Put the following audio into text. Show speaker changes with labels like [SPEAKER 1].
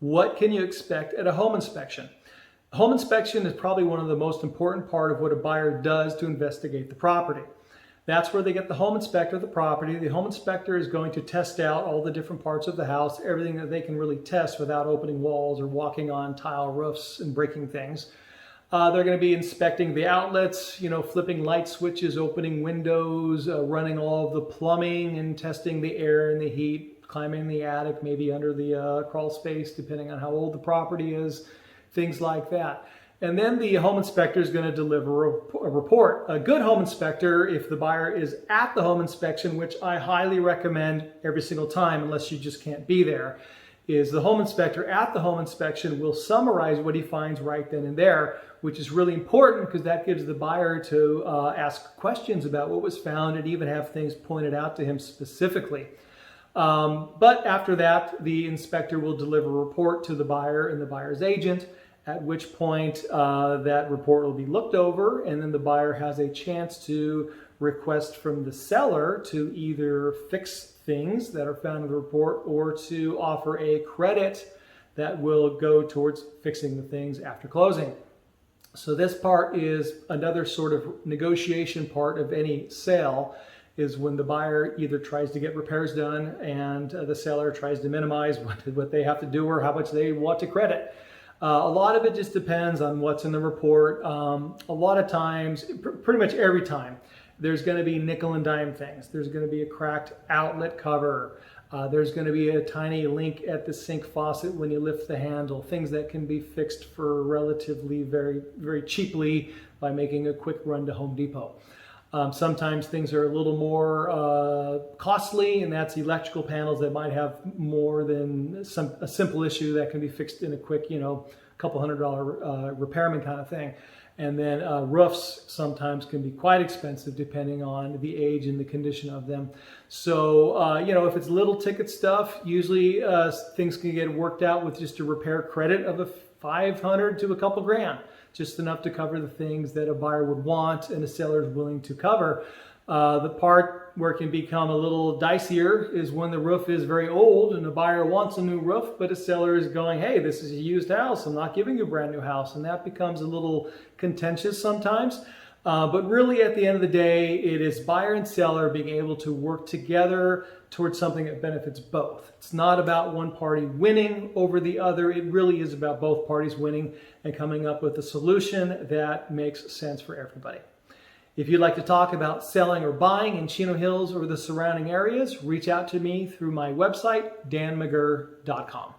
[SPEAKER 1] What can you expect at a home inspection? A home inspection is probably one of the most important part of what a buyer does to investigate the property. That's where they get the home inspector of the property. The home inspector is going to test out all the different parts of the house, everything that they can really test without opening walls or walking on tile roofs and breaking things. They're going to be inspecting the outlets, flipping light switches, opening windows, running all of the plumbing and testing the air and the heat, climbing the attic, maybe under the crawl space, depending on how old the property is, things like that. And then the home inspector is going to deliver a report. A good home inspector, if the buyer is at the home inspection, which I highly recommend every single time unless you just can't be there, is the home inspector at the home inspection will summarize what he finds right then and there, which is really important because that gives the buyer to ask questions about what was found and even have things pointed out to him specifically. But after that, the inspector will deliver a report to the buyer and the buyer's agent, at which point that report will be looked over, and then the buyer has a chance to request from the seller to either fix things that are found in the report or to offer a credit that will go towards fixing the things after closing. So this part is another sort of negotiation part of any sale, is when the buyer either tries to get repairs done and the seller tries to minimize what they have to do or how much they want to credit. A lot of it just depends on what's in the report. A lot of times, pretty much every time, there's going to be nickel and dime things. There's going to be a cracked outlet cover. There's going to be a tiny leak at the sink faucet when you lift the handle. Things that can be fixed for relatively very, very cheaply by making a quick run to Home Depot. Sometimes things are a little more costly, and that's electrical panels that might have more than a simple issue that can be fixed in a quick, couple $100 repairman kind of thing. And then roofs sometimes can be quite expensive depending on the age and the condition of them. So, if it's little ticket stuff, usually things can get worked out with just a repair credit of a $500 to a couple grand. Just enough to cover the things that a buyer would want and a seller is willing to cover. The part where it can become a little dicier is when the roof is very old and the buyer wants a new roof, but a seller is going, hey, this is a used house, I'm not giving you a brand new house. And that becomes a little contentious sometimes. But really at the end of the day, it is buyer and seller being able to work together towards something that benefits both. It's not about one party winning over the other. It really is about both parties winning and coming up with a solution that makes sense for everybody. If you'd like to talk about selling or buying in Chino Hills or the surrounding areas, reach out to me through my website, danmcgirr.com.